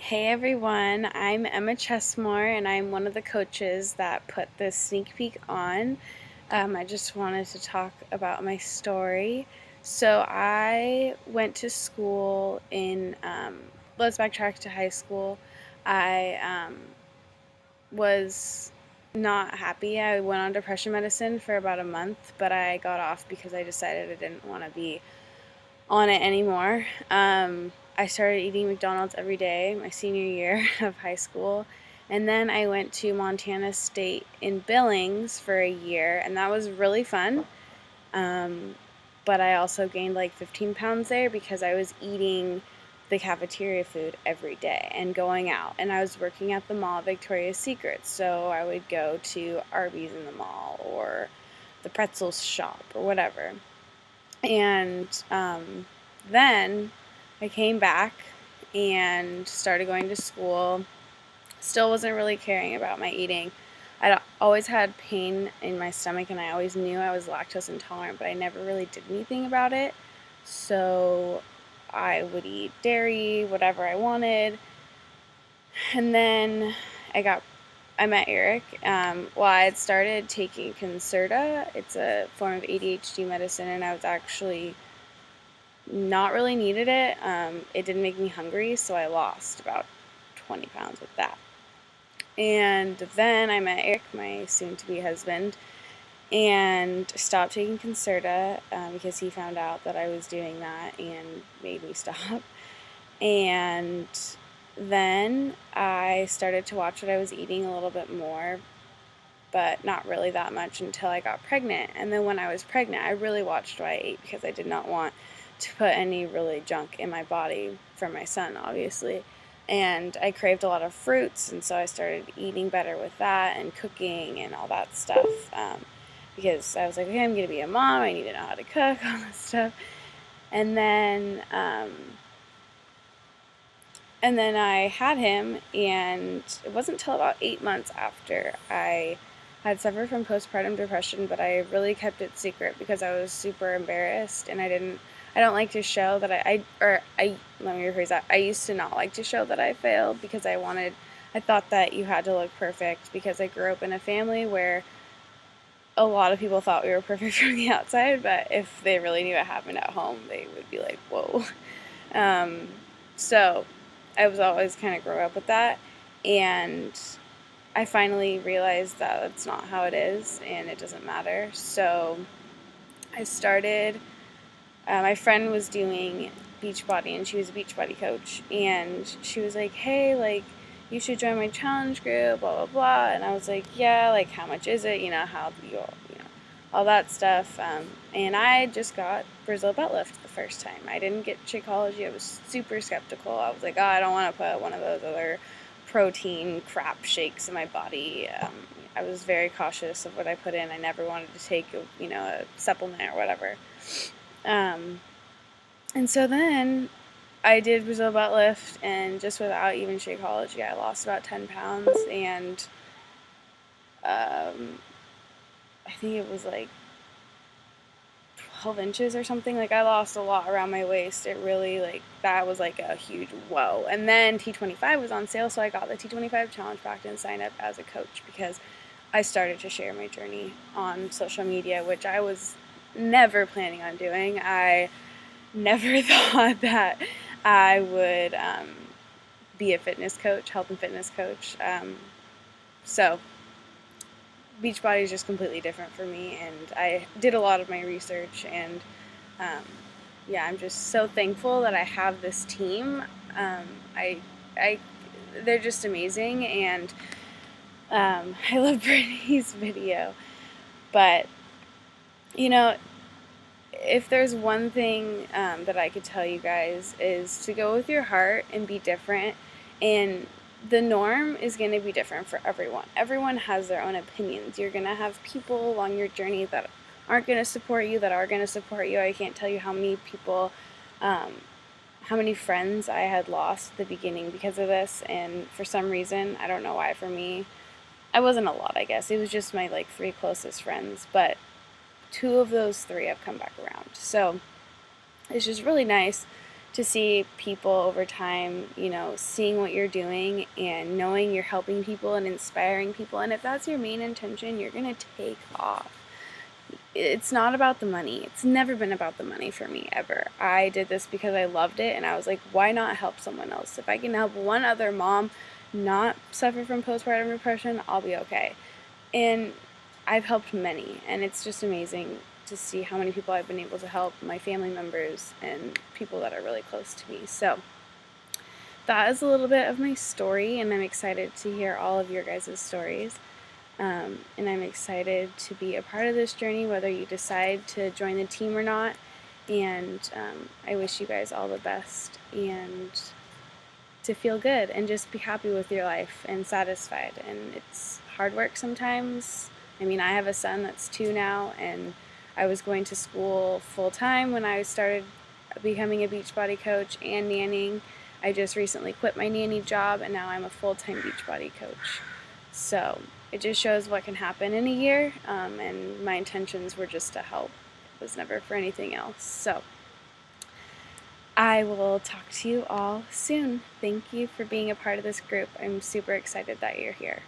Hey everyone, I'm Emma Chesmore and I'm one of the coaches that put this sneak peek on. I just wanted to talk about my story. So I went to school let's backtrack to high school. I was not happy. I went on depression medicine for about a month, but I got off because I decided I didn't want to be on it anymore. I started eating McDonald's every day my senior year of high school. And then I went to Montana State in Billings for a year, and that was really fun. Um, but I also gained like 15 pounds there because I was eating the cafeteria food every day and going out. And I was working at the mall, Victoria's Secret, so I would go to Arby's in the mall or the pretzel shop or whatever. And then I came back and started going to school. Still wasn't really caring about my eating. I always had pain in my stomach, and I always knew I was lactose intolerant, but I never really did anything about it. So I would eat dairy, whatever I wanted. And then I got I met Eric. I had started taking Concerta. It's a form of ADHD medicine, and I was actually not really needed it. It didn't make me hungry, so I lost about 20 pounds with that. And then I met Eric, my soon-to-be husband, and stopped taking Concerta because he found out that I was doing that and made me stop. And then I started to watch what I was eating a little bit more, but not really that much until I got pregnant. And then when I was pregnant, I really watched what I ate because I did not want to put any really junk in my body for my son, obviously. And I craved a lot of fruits, and so I started eating better with that and cooking and all that stuff because I was like, okay, I'm going to be a mom. I need to know how to cook, all this stuff. And then, um, and then I had him, and it wasn't until about 8 months after I had suffered from postpartum depression, but I really kept it secret because I was super embarrassed, and I don't like to show that let me rephrase that. I used to not like to show that I failed because I thought that you had to look perfect because I grew up in a family where a lot of people thought we were perfect from the outside, but if they really knew what happened at home, they would be like, whoa. So I was always kind of grew up with that, and I finally realized that that's not how it is, and it doesn't matter. So I started. My friend was doing beachbody, and she was a beachbody coach, and she was like, "Hey, like, you should join my challenge group, blah blah blah." And I was like, "Yeah, like, how much is it? How do all that stuff." And I just got Brazil butt lift the first time. I didn't get Shakeology. I was super skeptical. I was like, "Oh, I don't want to put one of those other protein crap shakes in my body." I was very cautious of what I put in. I never wanted to take, a supplement or whatever. And so then I did Brazil butt lift, and just without even Shakeology, I lost about 10 pounds, and um, I think it was like 12 inches or something. Like, I lost a lot around my waist. It really, like, that was like a huge whoa. And then T25 was on sale, so I got the T25 challenge pack and signed up as a coach because I started to share my journey on social media, which I was never planning on doing. I never thought that I would be a fitness coach, health and fitness coach. So Beachbody is just completely different for me, and I did a lot of my research, and um, yeah, I'm just so thankful that I have this team. Um, I, I, they're just amazing, and I love Brittany's video, but you know, if there's one thing that I could tell you guys is to go with your heart and be different. And the norm is going to be different for everyone. Everyone has their own opinions. You're going to have people along your journey that aren't going to support you, that are going to support you. I can't tell you how many people, how many friends I had lost at the beginning because of this. And for some reason, I don't know why, for me, I wasn't a lot, I guess. It was just my like 3 closest friends. But 2 of those 3 have come back around. So it's just really nice to see people over time, seeing what you're doing and knowing you're helping people and inspiring people. And if that's your main intention, you're going to take off. It's not about the money. It's never been about the money for me, ever. I did this because I loved it, and I was like, why not help someone else? If I can help one other mom not suffer from postpartum depression, I'll be okay. And I've helped many, and it's just amazing to see how many people I've been able to help, my family members and people that are really close to me. So that is a little bit of my story, and I'm excited to hear all of your guys' stories. And I'm excited to be a part of this journey, whether you decide to join the team or not. And I wish you guys all the best, and to feel good and just be happy with your life and satisfied. And it's hard work sometimes. I mean, I have a son that's 2 now, and I was going to school full time when I started becoming a Beachbody coach and nannying. I just recently quit my nanny job, and now I'm a full-time Beachbody coach. So it just shows what can happen in a year, and my intentions were just to help. It was never for anything else. So I will talk to you all soon. Thank you for being a part of this group. I'm super excited that you're here.